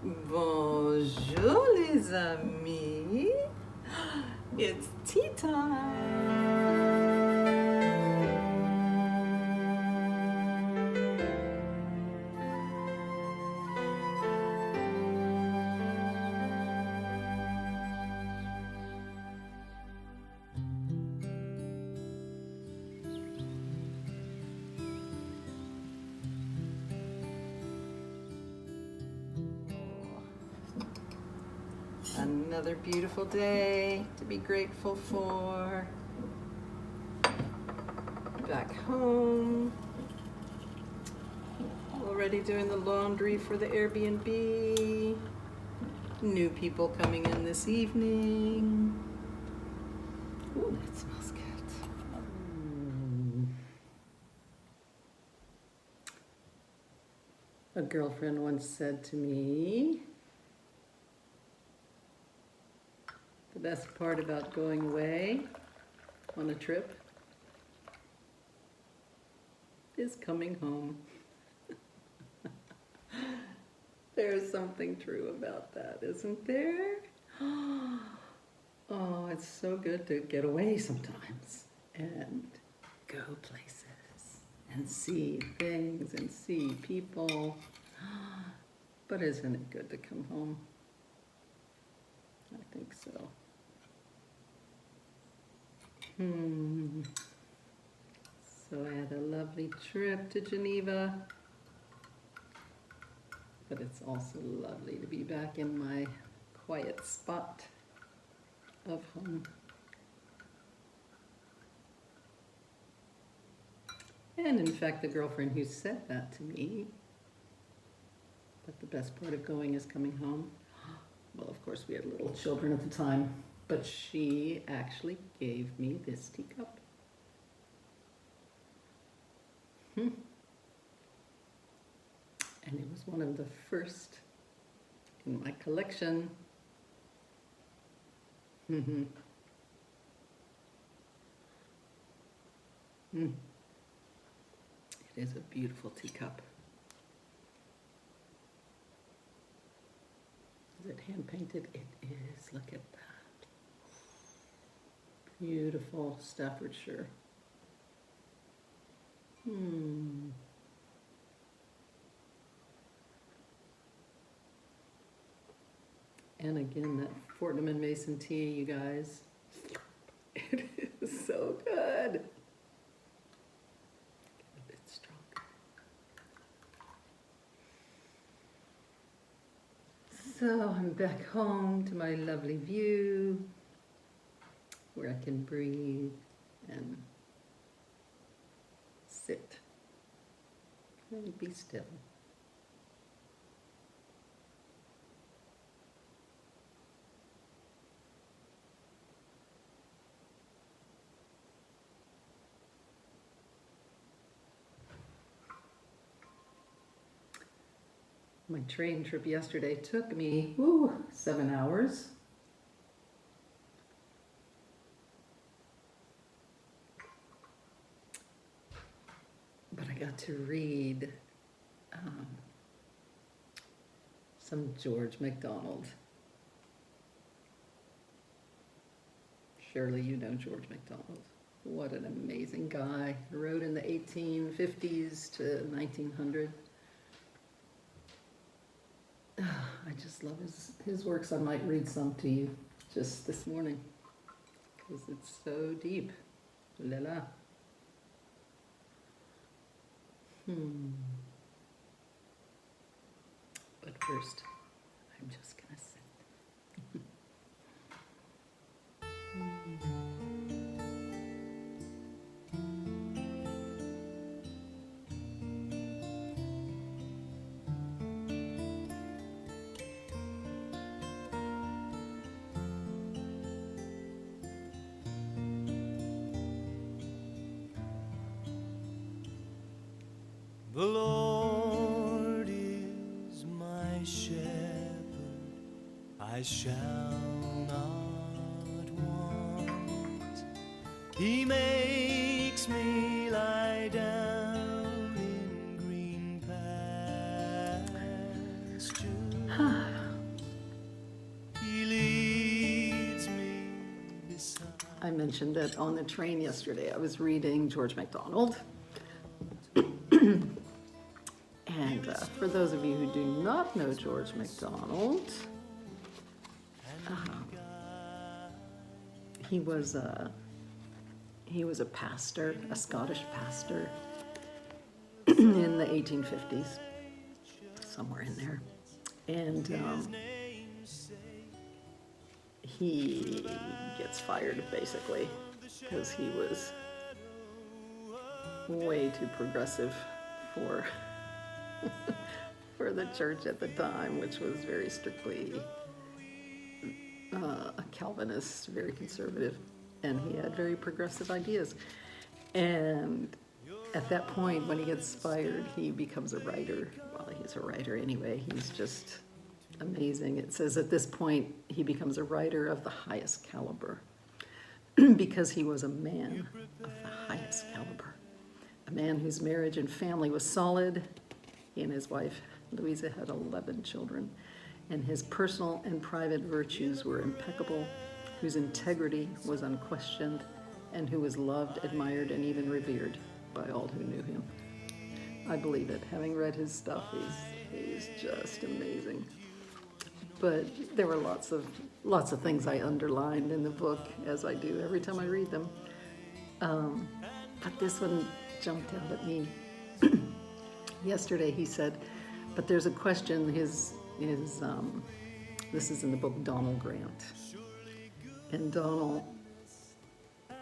Bonjour les amis, it's tea time. Another beautiful day to be grateful for. Back home. Already doing the laundry for the Airbnb. New people coming in this evening. Ooh, that smells good. A girlfriend once said to me, the best part about going away on a trip is coming home. There's something true about that, isn't there? Oh, it's so good to get away sometimes and go places and see things and see people. But isn't it good to come home? I think so. So I had a lovely trip to Geneva, but it's also lovely to be back in my quiet spot of home. And in fact, the girlfriend who said that to me, that the best part of going is coming home, well, of course, we had little children at the time, but she actually gave me this teacup. And it was one of the first in my collection. It is a beautiful teacup. Is it hand painted? It is. Look at that. Beautiful Staffordshire. And again, that Fortnum and Mason tea, you guys. It is so good. A bit strong. So I'm back home to my lovely view where I can breathe and sit and be still. My train trip yesterday took me 7 hours. But I got to read some George MacDonald. Surely you know George MacDonald. What an amazing guy. He wrote in the 1850s to 1900. I just love his works. I might read some to you just this morning because it's so deep. La la. But first, I'm just gonna sit. The Lord is my shepherd, I shall not want. He makes me lie down in green pastures. I mentioned that on the train yesterday, I was reading George MacDonald. And for those of you who do not know George MacDonald, he was a pastor, a Scottish pastor in the 1850s, somewhere in there. And he gets fired basically because he was way too progressive for for the church at the time, which was very strictly a Calvinist, very conservative, and he had very progressive ideas. And at that point, when he gets fired, he becomes a writer. Well, he's a writer anyway. He's just amazing. It says at this point, he becomes a writer of the highest caliber because he was a man of the highest caliber. A man whose marriage and family was solid. He and his wife, Louisa, had 11 children, and his personal and private virtues were impeccable, whose integrity was unquestioned, and who was loved, admired, and even revered by all who knew him. I believe it. Having read his stuff, he's just amazing. But there were lots of things I underlined in the book, as I do every time I read them. But this one jumped out at me. Yesterday he said, but there's a question, this is in the book Donald Grant. And Donald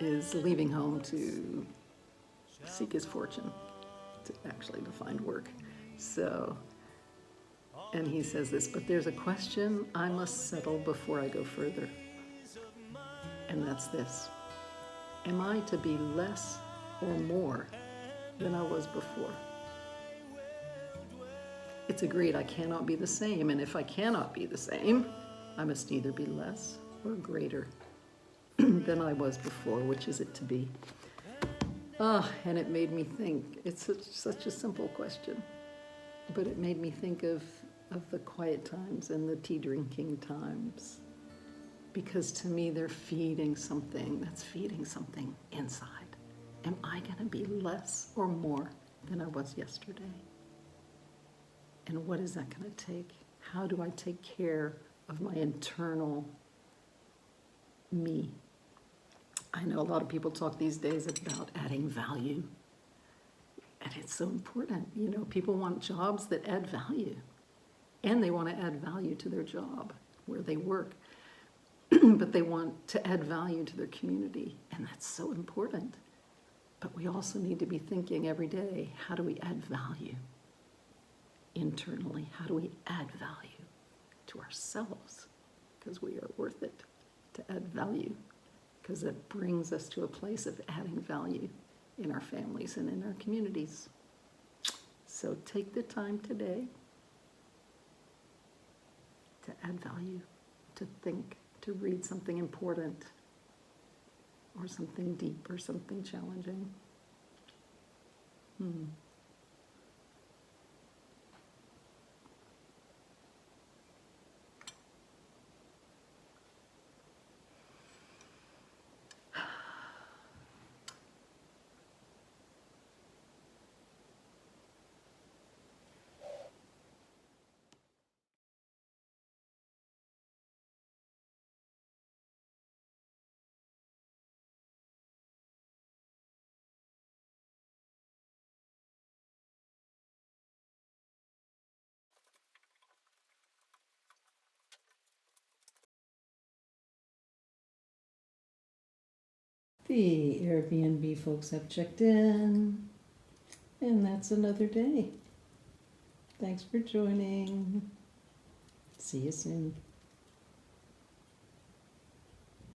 is leaving home to seek his fortune, to find work. So, and he says this, but there's a question I must settle before I go further. And that's this. Am I to be less or more than I was before? It's agreed I cannot be the same, and if I cannot be the same, I must either be less or greater than I was before. Which is it to be? And it made me think. It's such a simple question, but it made me think of the quiet times and the tea drinking times, because to me they're feeding something inside. Am I going to be less or more than I was yesterday? And what is that going to take? How do I take care of my internal me? I know a lot of people talk these days about adding value. And it's so important. You know, people want jobs that add value. And they want to add value to their job where they work. But they want to add value to their community. And that's so important. But we also need to be thinking every day, how do we add value? Internally, how do we add value to ourselves? Because we are worth it to add value, because it brings us to a place of adding value in our families and in our communities. So take the time today to add value, to think, to read something important or something deep or something challenging. The Airbnb folks have checked in, and that's another day. Thanks for joining. See you soon.